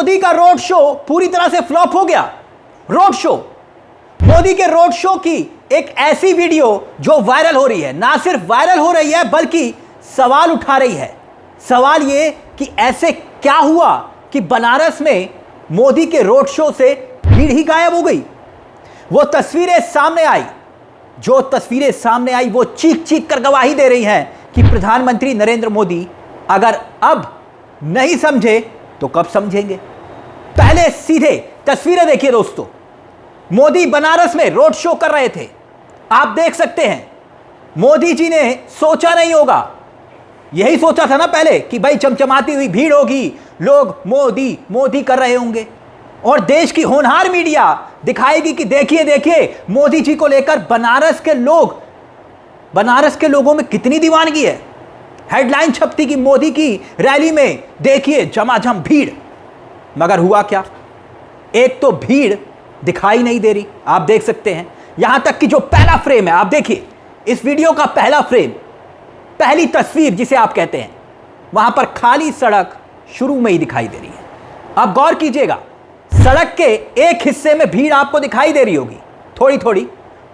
मोदी का road show पूरी तरह से फ्लॉप हो गया। रोड शो, मोदी के रोड शो की एक ऐसी वीडियो जो वायरल हो रही है, ना सिर्फ वायरल हो रही है बल्कि सवाल उठा रही है। सवाल ये कि ऐसे क्या हुआ कि बनारस में मोदी के रोड शो से भीड़ ही गायब हो गई। वो तस्वीरें सामने आई, जो तस्वीरें सामने आई वो चीख चीख कर गवाही दे रही हैं कि प्रधानमंत्री नरेंद्र मोदी अगर अब नहीं समझे तो कब समझेंगे। पहले सीधे तस्वीरें देखिए दोस्तों, मोदी बनारस में रोड शो कर रहे थे। आप देख सकते हैं मोदी जी ने सोचा नहीं होगा, यही सोचा था ना पहले कि भाई चमचमाती हुई भीड़ होगी, लोग मोदी मोदी कर रहे होंगे और देश की होनहार मीडिया दिखाएगी कि देखिए देखिए मोदी जी को लेकर बनारस के लोगों में कितनी दीवानगी है। हेडलाइन छपती कि मोदी की रैली में देखिए झमाझम भीड़। मगर हुआ क्या, एक तो भीड़ दिखाई नहीं दे रही। आप देख सकते हैं यहां तक कि जो पहला फ्रेम है, आप देखिए इस वीडियो का पहला फ्रेम, पहली तस्वीर जिसे आप कहते हैं, वहां पर खाली सड़क शुरू में ही दिखाई दे रही है। अब गौर कीजिएगा, सड़क के एक हिस्से में भीड़ आपको दिखाई दे रही होगी थोड़ी थोड़ी,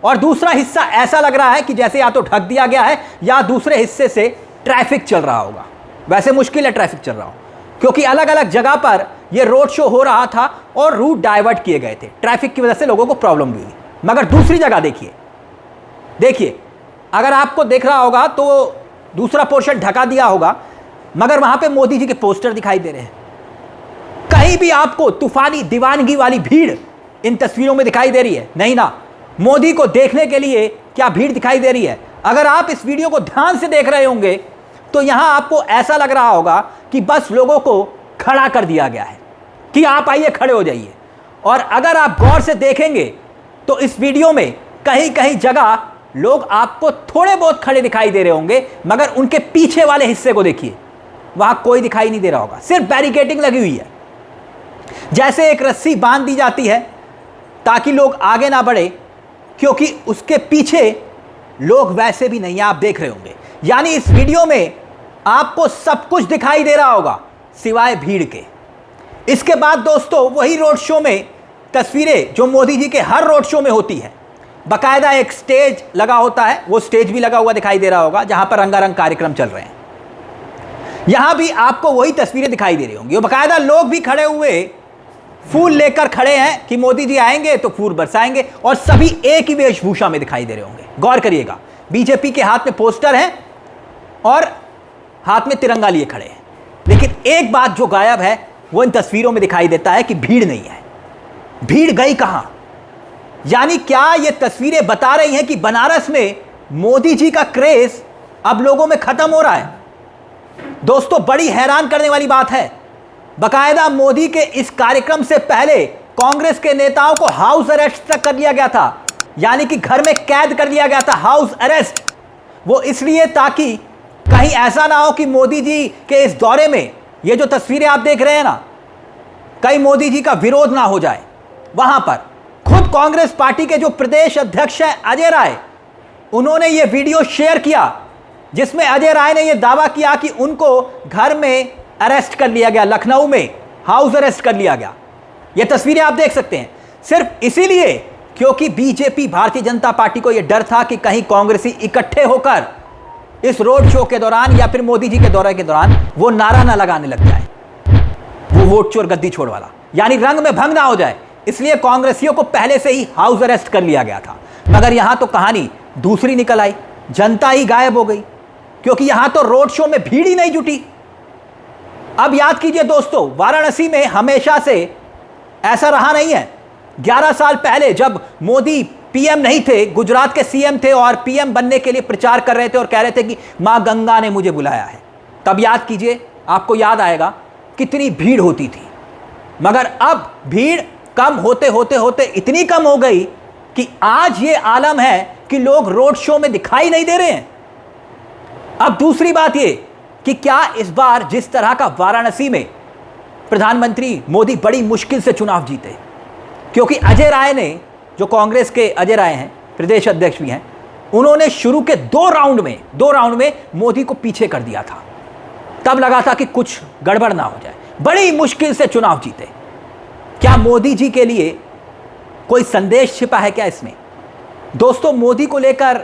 और दूसरा हिस्सा ऐसा लग रहा है कि जैसे या तो ढक दिया गया है या दूसरे हिस्से से ट्रैफिक चल रहा होगा। वैसे मुश्किल है ट्रैफिक चल रहा हो, क्योंकि अलग अलग जगह पर यह रोड शो हो रहा था और रूट डाइवर्ट किए गए थे। ट्रैफिक की वजह से लोगों को प्रॉब्लम भी हुई। मगर दूसरी जगह देखिए, अगर आपको देख रहा होगा तो दूसरा पोर्शन ढका दिया होगा, मगर वहां पे मोदी जी के पोस्टर दिखाई दे रहे हैं। कहीं भी आपको तूफानी दीवानगी वाली भीड़ इन तस्वीरों में दिखाई दे रही है? नहीं ना। मोदी को देखने के लिए क्या भीड़ दिखाई दे रही है? अगर आप इस वीडियो को ध्यान से देख रहे होंगे तो यहां आपको ऐसा लग रहा होगा कि बस लोगों को खड़ा कर दिया गया है कि आप आइए खड़े हो जाइए। और अगर आप गौर से देखेंगे तो इस वीडियो में कहीं कहीं जगह लोग आपको थोड़े बहुत खड़े दिखाई दे रहे होंगे, मगर उनके पीछे वाले हिस्से को देखिए, वहां कोई दिखाई नहीं दे रहा होगा, सिर्फ बैरिकेडिंग लगी हुई है। जैसे एक रस्सी बांध दी जाती है ताकि लोग आगे ना बढ़े, क्योंकि उसके पीछे लोग वैसे भी नहीं है, आप देख रहे होंगे। यानी इस वीडियो में आपको सब कुछ दिखाई दे रहा होगा सिवाय भीड़ के। इसके बाद दोस्तों वही रोड शो में तस्वीरें जो मोदी जी के हर रोड शो में होती है, बाकायदा एक स्टेज लगा होता है, वो स्टेज भी लगा हुआ दिखाई दे रहा होगा जहां पर रंगारंग कार्यक्रम चल रहे हैं। यहां भी आपको वही तस्वीरें दिखाई दे रही होंगी। बाकायदा लोग भी खड़े हुए फूल लेकर खड़े हैं कि मोदी जी आएंगे तो फूल बरसाएंगे, और सभी एक ही वेशभूषा में दिखाई दे रहे होंगे। गौर करिएगा, बीजेपी के हाथ में पोस्टर हैं और हाथ में तिरंगा लिए खड़े हैं। लेकिन एक बात जो गायब है वो इन तस्वीरों में दिखाई देता है कि भीड़ नहीं है। भीड़ गई कहां? यानी क्या ये तस्वीरें बता रही हैं कि बनारस में मोदी जी का क्रेज अब लोगों में खत्म हो रहा है? दोस्तों बड़ी हैरान करने वाली बात है, बाकायदा मोदी के इस कार्यक्रम से पहले कांग्रेस के नेताओं को हाउस अरेस्ट तक कर लिया गया था, यानी कि घर में कैद कर लिया गया था, हाउस अरेस्ट। वो इसलिए ताकि कहीं ऐसा ना हो कि मोदी जी के इस दौरे में ये जो तस्वीरें आप देख रहे हैं ना, कहीं मोदी जी का विरोध ना हो जाए। वहां पर खुद कांग्रेस पार्टी के जो प्रदेश अध्यक्ष हैं अजय राय, उन्होंने ये वीडियो शेयर किया जिसमें अजय राय ने यह दावा किया कि उनको घर में अरेस्ट कर लिया गया, लखनऊ में हाउस अरेस्ट कर लिया गया। यह तस्वीरें आप देख सकते हैं, सिर्फ इसीलिए क्योंकि बीजेपी भारतीय जनता पार्टी को यह डर था कि कहीं कांग्रेसी इकट्ठे होकर इस रोड शो के दौरान या फिर मोदी जी के दौरे के दौरान वो नारा ना लगाने लग जाए, वो वोट चोर गद्दी छोड़ वाला, यानी रंग में भंग ना हो जाए। इसलिए कांग्रेसियों को पहले से ही हाउस अरेस्ट कर लिया गया था। मगर यहां तो कहानी दूसरी निकल आई, जनता ही गायब हो गई, क्योंकि यहां तो रोड शो में भीड़ ही नहीं जुटी। अब याद कीजिए दोस्तों, वाराणसी में हमेशा से ऐसा रहा नहीं है। 11 साल पहले जब मोदी पीएम नहीं थे, गुजरात के सीएम थे और पीएम बनने के लिए प्रचार कर रहे थे और कह रहे थे कि मां गंगा ने मुझे बुलाया है, तब याद कीजिए, आपको याद आएगा कितनी भीड़ होती थी। मगर अब भीड़ कम होते होते होते इतनी कम हो गई कि आज ये आलम है कि लोग रोड शो में दिखाई नहीं दे रहे हैं। अब दूसरी बात ये कि क्या इस बार जिस तरह का वाराणसी में प्रधानमंत्री मोदी बड़ी मुश्किल से चुनाव जीते, क्योंकि अजय राय ने, जो कांग्रेस के अजय राय हैं, प्रदेश अध्यक्ष भी हैं, उन्होंने शुरू के दो राउंड में मोदी को पीछे कर दिया था। तब लगा था कि कुछ गड़बड़ ना हो जाए, बड़ी मुश्किल से चुनाव जीते। क्या मोदी जी के लिए कोई संदेश छिपा है क्या इसमें? दोस्तों, मोदी को लेकर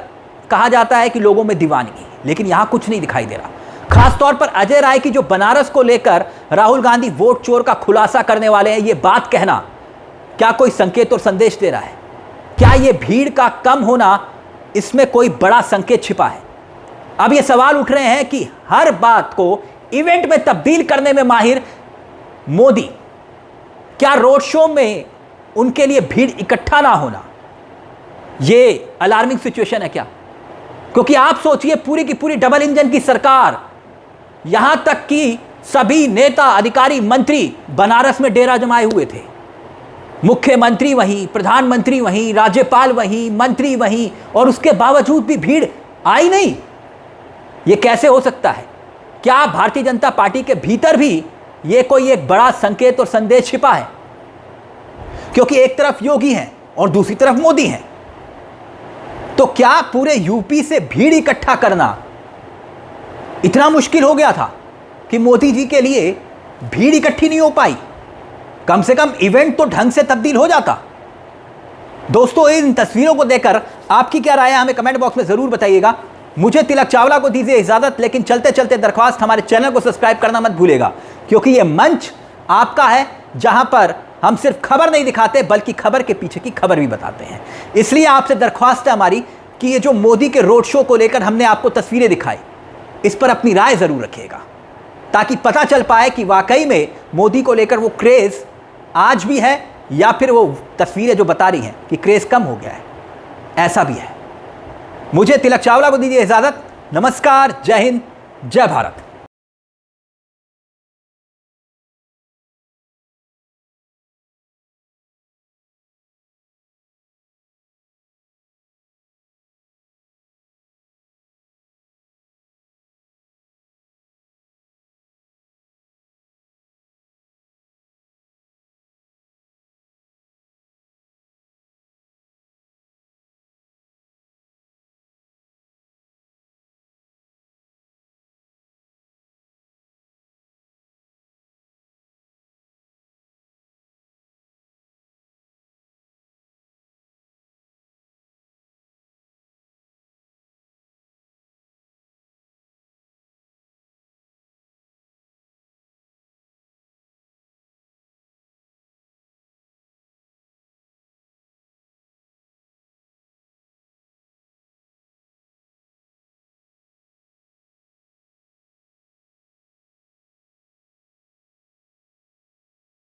कहा जाता है कि लोगों में दीवानगी, लेकिन यहां कुछ नहीं दिखाई दे रहा। खासतौर पर अजय राय की जो बनारस को लेकर राहुल गांधी वोट चोर का खुलासा करने वाले हैं, यह बात कहना क्या कोई संकेत और संदेश दे रहा है? क्या यह भीड़ का कम होना, इसमें कोई बड़ा संकेत छिपा है? अब यह सवाल उठ रहे हैं कि हर बात को इवेंट में तब्दील करने में माहिर मोदी, क्या रोड शो में उनके लिए भीड़ इकट्ठा ना होना यह अलार्मिंग सिचुएशन है क्या? क्योंकि आप सोचिए, पूरी की पूरी डबल इंजन की सरकार, यहां तक कि सभी नेता, अधिकारी, मंत्री बनारस में डेरा जमाए हुए थे। मुख्यमंत्री वहीं, प्रधानमंत्री वहीं, राज्यपाल वहीं, मंत्री वहीं, और उसके बावजूद भी भीड़ आई नहीं। यह कैसे हो सकता है? क्या भारतीय जनता पार्टी के भीतर भी यह कोई एक बड़ा संकेत और संदेश छिपा है? क्योंकि एक तरफ योगी हैं और दूसरी तरफ मोदी हैं, तो क्या पूरे यूपी से भीड़ इकट्ठा करना इतना मुश्किल हो गया था कि मोदी जी के लिए भीड़ इकट्ठी नहीं हो पाई? कम से कम इवेंट तो ढंग से तब्दील हो जाता। दोस्तों, इन तस्वीरों को देखकर आपकी क्या राय है, हमें कमेंट बॉक्स में जरूर बताइएगा। मुझे तिलक चावला को दीजिए इजाजत, लेकिन चलते चलते दरख्वास्त, हमारे चैनल को सब्सक्राइब करना मत भूलिएगा, क्योंकि यह मंच आपका है जहां पर हम सिर्फ खबर नहीं दिखाते बल्कि खबर के पीछे की खबर भी बताते हैं। इसलिए आपसे दरख्वास्त है हमारी कि ये जो मोदी के रोड शो को लेकर हमने आपको तस्वीरें दिखाई, इस पर अपनी राय जरूर रखिएगा, ताकि पता चल पाए कि वाकई में मोदी को लेकर वो क्रेज आज भी है या फिर वो तस्वीरें जो बता रही हैं कि क्रेज कम हो गया है, ऐसा भी है। मुझे तिलक चावला को दीजिए इजाजत। नमस्कार, जय हिंद, जय भारत।